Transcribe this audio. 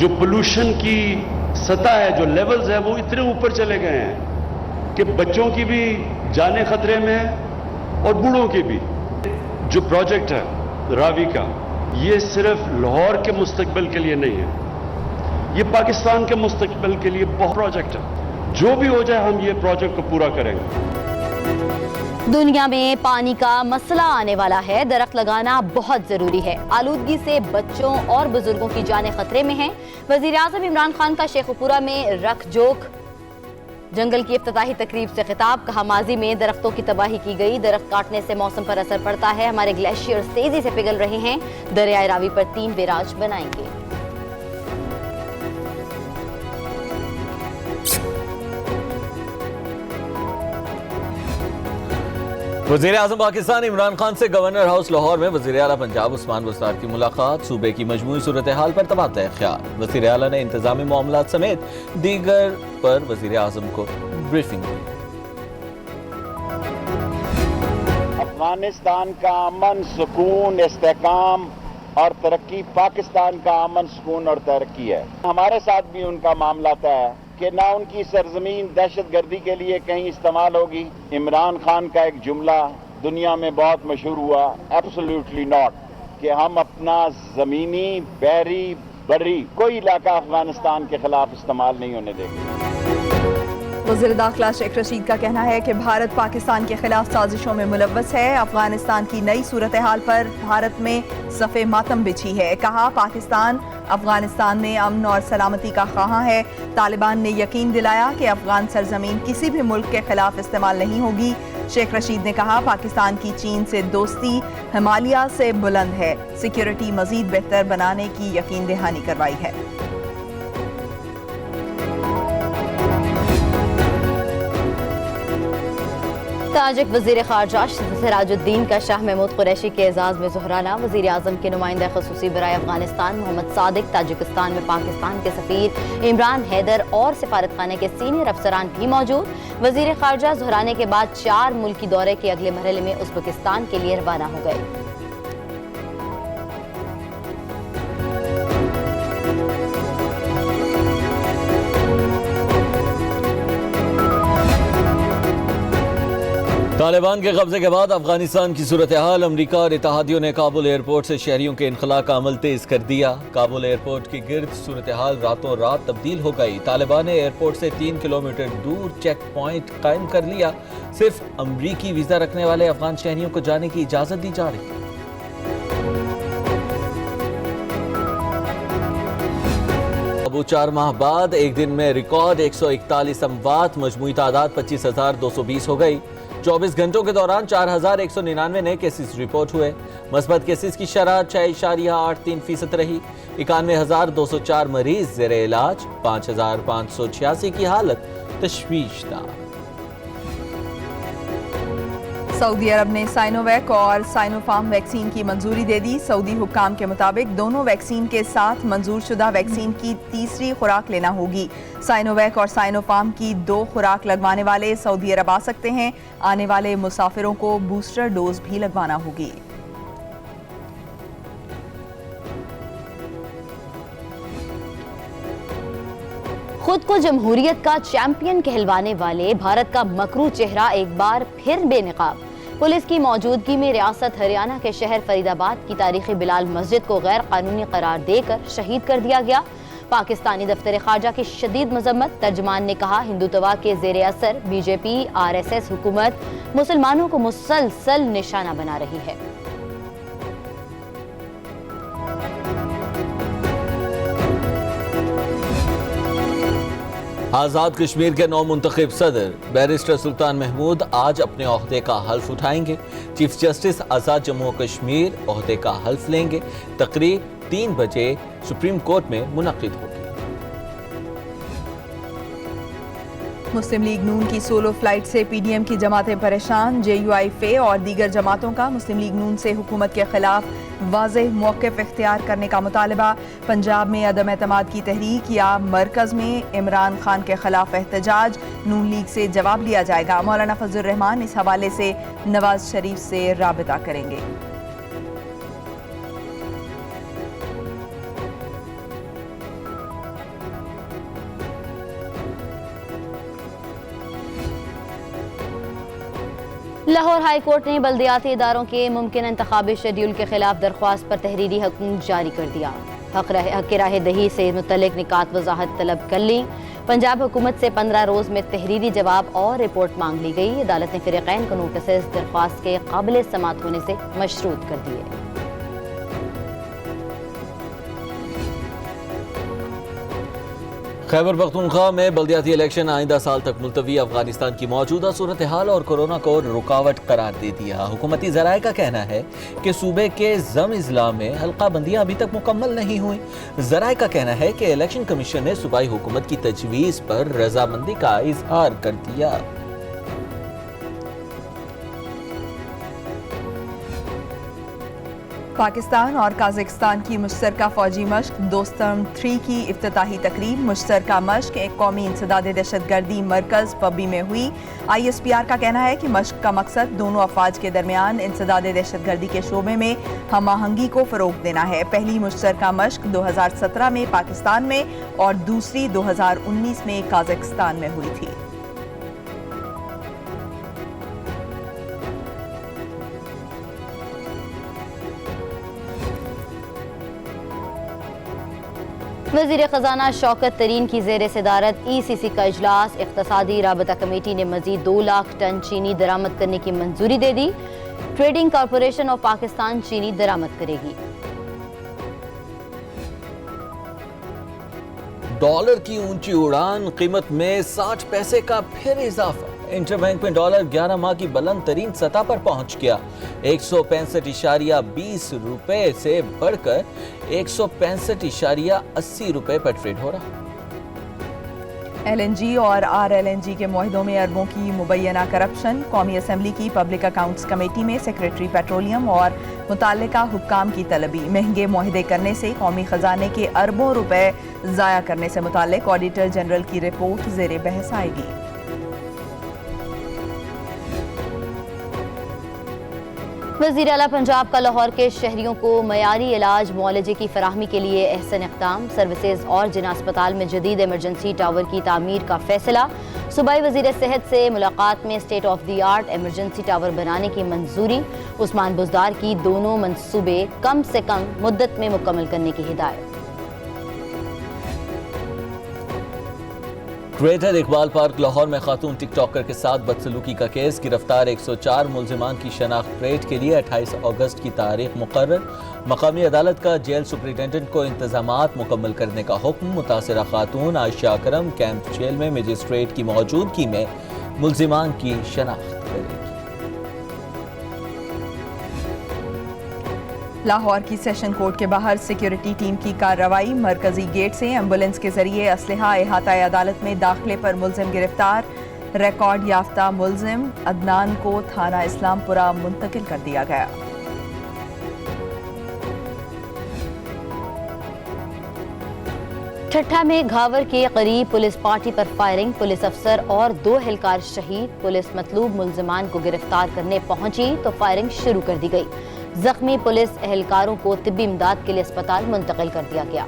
जो पोल्यूशन की सतह है, जो लेवल्स है, वो इतने ऊपर चले गए हैं कि बच्चों की भी जानें खतरे में है और बूढ़ों की भी। जो प्रोजेक्ट है रावी का, ये सिर्फ लाहौर के मुस्तकबिल के लिए नहीं है, ये पाकिस्तान के मुस्तकबिल के लिए बहुत प्रोजेक्ट है। जो भी हो जाए हम ये प्रोजेक्ट को पूरा करेंगे। दुनिया में पानी का मसला आने वाला है, दरख्त लगाना बहुत जरूरी है। आलूदगी से बच्चों और बुजुर्गों की जानें खतरे में हैं। वजीर आज़म इमरान खान का शेखुपुरा में रख जोक जंगल की इफ्तिताही तकरीब से खिताब। कहा, माजी में दरख्तों की तबाही की गई, दरख्त काटने से मौसम पर असर पड़ता है। हमारे ग्लेशियर्स तेजी से पिघल रहे हैं, दरियाए रावी पर 3 बैराज बनाएंगे। वज़ीर आज़म पाकिस्तान इमरान खान से गवर्नर हाउस लाहौर में वज़ीर आला पंजाब उस्मान बस्तार की मुलाकात। सूबे की मजमूई सूरत हाल पर तबादला ख्याल। वज़ीर आला ने इंतजामी मामलात समेत दीगर पर वज़ीर आज़म को ब्रीफिंग दी। अफगानिस्तान का अमन, सुकून, इस्तेहकाम और तरक्की पाकिस्तान का अमन, सुकून और तरक्की है। हमारे साथ भी उनका मामला तय है कि ना उनकी सरजमीन दहशतगर्दी के लिए कहीं इस्तेमाल होगी। इमरान खान का एक जुमला दुनिया में बहुत मशहूर हुआ, एब्सोल्युटली नॉट, कि हम अपना ज़मीनी, बहरी, बर्री कोई इलाका अफगानिस्तान के खिलाफ इस्तेमाल नहीं होने देंगे। वज़ीर दाखिला शेख रशीद का कहना है कि भारत पाकिस्तान के खिलाफ साजिशों में मुलव्वस है। अफगानिस्तान की नई सूरत हाल पर भारत में सफ़े मातम बिछी है। कहा, पाकिस्तान अफगानिस्तान में अमन और सलामती का ख्वाहां है। तालिबान ने यकीन दिलाया कि अफगान सरजमीन किसी भी मुल्क के खिलाफ इस्तेमाल नहीं होगी। शेख रशीद ने कहा, पाकिस्तान की चीन से दोस्ती हिमालय से बुलंद है। सिक्योरिटी मजीद बेहतर बनाने की यकीन दहानी करवाई है। ताजिक वज़ीर ख़ारजा सिराजुद्दीन का शाह महमूद कुरैशी के एजाज़ में ज़ुहराना। वज़ीर आज़म के नुमाइंदा ख़ुसूसी बराए अफ़गानिस्तान मोहम्मद सादिक, ताजिकिस्तान में पाकिस्तान के सफ़ीर इमरान हैदर और सिफारत खाने के सीनियर अफसरान भी मौजूद। वज़ीर ख़ारजा ज़ुहराने के बाद 4 मुल्की दौरे के अगले मरहले में उज़्बेकिस्तान के लिए रवाना हो गए। तालिबान के कब्जे के बाद अफगानिस्तान की सूरत हाल। अमरीका और इत्तेहादियों ने काबुल एयरपोर्ट से शहरियों के इनखला का अमल तेज कर दिया। काबुल एयरपोर्ट की गिर्द सूरत हाल रातों रात तब्दील हो गई। तालिबान ने एयरपोर्ट से 3 किलोमीटर दूर चेक पॉइंट कायम कर लिया। सिर्फ अमरीकी वीजा रखने वाले अफगान शहरियों को जाने की इजाजत दी जा रही है। अब 4 माह बाद एक दिन में रिकॉर्ड 141 अमवात, मजमूई तादाद 25,220 हो गई। 24 घंटों के दौरान 4,199 नए केसेस रिपोर्ट हुए। मस्बत केसेस की शरह 6.83% रही। 91,204 मरीज ज़ेरे इलाज, 5,586 की हालत तशवीशनाक। सऊदी अरब ने साइनोवैक और साइनोफार्म वैक्सीन की मंजूरी दे दी। सऊदी हुक्काम के मुताबिक दोनों वैक्सीन के साथ मंजूर शुदा वैक्सीन की तीसरी खुराक लेना होगी। साइनोवैक और साइनोफार्म की 2 खुराक लगवाने वाले सऊदी अरब आ सकते हैं। आने वाले मुसाफिरों को बूस्टर डोज भी लगवाना होगी। खुद को जमहूरियत का चैंपियन कहलवाने वाले भारत का मकरू चेहरा एक बार फिर बेनकाब। पुलिस की मौजूदगी में रियासत हरियाणा के शहर फरीदाबाद की तारीखी बिलाल मस्जिद को गैर कानूनी करार देकर शहीद कर दिया गया। पाकिस्तानी दफ्तर खारजा की शदीद मजम्मत। तर्जमान ने कहा, हिंदुत्वा के जेर असर बीजेपी RSS हुकूमत मुसलमानों को मुसलसल निशाना बना रही है। आज़ाद कश्मीर के नौ मुंतखब सदर बैरिस्टर सुल्तान महमूद आज अपने ओहदे का हल्फ उठाएंगे। चीफ जस्टिस आज़ाद जम्मू कश्मीर ओहदे का हल्फ लेंगे। तकरीब 3 बजे सुप्रीम कोर्ट में मुनक्किद होगी। मुस्लिम लीग नून की सोलो फ्लाइट से PDM की जमातें परेशान। JUI और दीगर जमातों का मुस्लिम लीग नून से हुकूमत के खिलाफ वाज़ेह मौक़िफ़ इख्तियार करने का मुतालबा। पंजाब में अदम एतमाद की तहरीक या मरकज़ में इमरान खान के खिलाफ एहतजाज। नून लीग से जवाब लिया जाएगा। मौलाना फजलुर रहमान इस हवाले से नवाज शरीफ से राबिता करेंगे। लाहौर हाई कोर्ट ने बल्दियाती इदारों के मुमकिन इंतखाबी शेड्यूल के खिलाफ दरख्वास्त पर तहरीरी हुक्म जारी कर दिया। हक राह दही से मुतल्लिक निकात वजाहत तलब कर ली। पंजाब हुकूमत से 15 रोज़ में तहरीरी जवाब और रिपोर्ट मांग ली गई। अदालत ने फ़रीक़ैन को नोटिस दरख्वास्त के काबिल समात होने से मशरूत कर दिए। खैबर पख्तूनख्वा में बल्दियाती इलेक्शन आइंदा साल तक मुलतवी। अफगानिस्तान की मौजूदा सूरत हाल और कोरोना को रुकावट करार दे दिया। हुकूमती ज़राए का कहना है कि सूबे के ज़म अजला में हल्का बंदियाँ अभी तक मुकम्मल नहीं हुई। ज़राए का कहना है कि इलेक्शन कमीशन ने सूबाई हुकूमत की तजवीज़ पर रजामंदी का इजहार कर दिया। पाकिस्तान और काज़ाकिस्तान की मुश्तरका फौजी मश्क दोस्तम 3 की इफ्तिताही तकरीब। मुश्तरका मश्क एक कौमी इंसदाद दहशतगर्दी मरकज़ पब्बी में हुई। ISPR का कहना है कि मश्क का मकसद दोनों अफवाज के दरमियान इंसदाद दहशतगर्दी के शोबे में हम आहंगी को फ़रोग़ देना है। पहली मुश्तरका मश्क 2017 में पाकिस्तान में और दूसरी 2019 में काज़ाकिस्तान में हुई थी। वज़ीर ख़ज़ाना शौकत तरीन की ज़ेर सदारत ECC का इजलास। इक़्तिसादी राबता कमेटी ने मज़ीद 2 लाख टन चीनी दरामद करने की मंजूरी दे दी। ट्रेडिंग कॉरपोरेशन ऑफ पाकिस्तान चीनी दरामद करेगी। डॉलर की ऊंची उड़ान, कीमत में 60 पैसे का फिर इजाफा। इंटरबैंक में डॉलर 11 माह की बुलंद तरीन सतह पर पहुंच गया। 165.20 रुपए से बढ़कर 165.80 रुपए पर ट्रेड हो रहा। LNG और RLNG के मुआहदों में अरबों की मुबैना करप्शन। कौमी असम्बली की पब्लिक अकाउंट्स कमेटी में सेक्रेटरी पेट्रोलियम और मुताल्लिका हुक्काम की तलबी। महंगे मुआहदे करने से कौमी खजाने के अरबों रुपए ज़ाया करने से मुताल्लिक ऑडिटर जनरल की रिपोर्ट ज़ेरे बहस आएगी। वज़ीर आला पंजाब का लाहौर के शहरियों को मयारी इलाज मुआलजे की फराहमी के लिए अहसन इक़दाम। सर्विसेज और जिना अस्पताल में जदीद एमरजेंसी टावर की तामीर का फैसला। सूबाई वज़ीर सेहत से मुलाकात में state of the art emergency tower बनाने की मंजूरी। उस्मान बुज़दार की दोनों मंसूबे कम से कम मुद्दत में मुकम्मल करने की हिदायत। ग्रेटर इकबाल पार्क लाहौर में खातून टिकटॉकर के साथ बदसलूकी का केस। गिरफ्तार 104 मुलजिमान की शनाख्त ट्रेड के लिए 28 अगस्त की तारीख मुकर्रर। मकामी अदालत का जेल सुपरिटेंडेंट को इंतजामात मुकम्मल करने का हुक्म। मुतासिरा खातून आयशा अकरम कैंप जेल में मजिस्ट्रेट की मौजूदगी में मुलजिमान की शनाख्त करेगी। लाहौर की सेशन कोर्ट के बाहर सिक्योरिटी टीम की कार्रवाई। मरकजी गेट से एम्बुलेंस के जरिए असलहा अहाता अदालत में दाखिले पर मुलजिम गिरफ्तार। रिकॉर्ड याफ्ता मुलजिम अदनान को थाना इस्लामपुरा मुंतकिल कर दिया गया। ठट्ठा में घावर के करीब पुलिस पार्टी पर फायरिंग। पुलिस अफसर और 2 एहलकार शहीद। पुलिस मतलूब मुलजिमान को गिरफ्तार करने पहुंची तो फायरिंग शुरू कर दी गई। जख्मी पुलिस एहलकारों को तिब्बी इमदाद के लिए अस्पताल मुंतकिल कर दिया गया।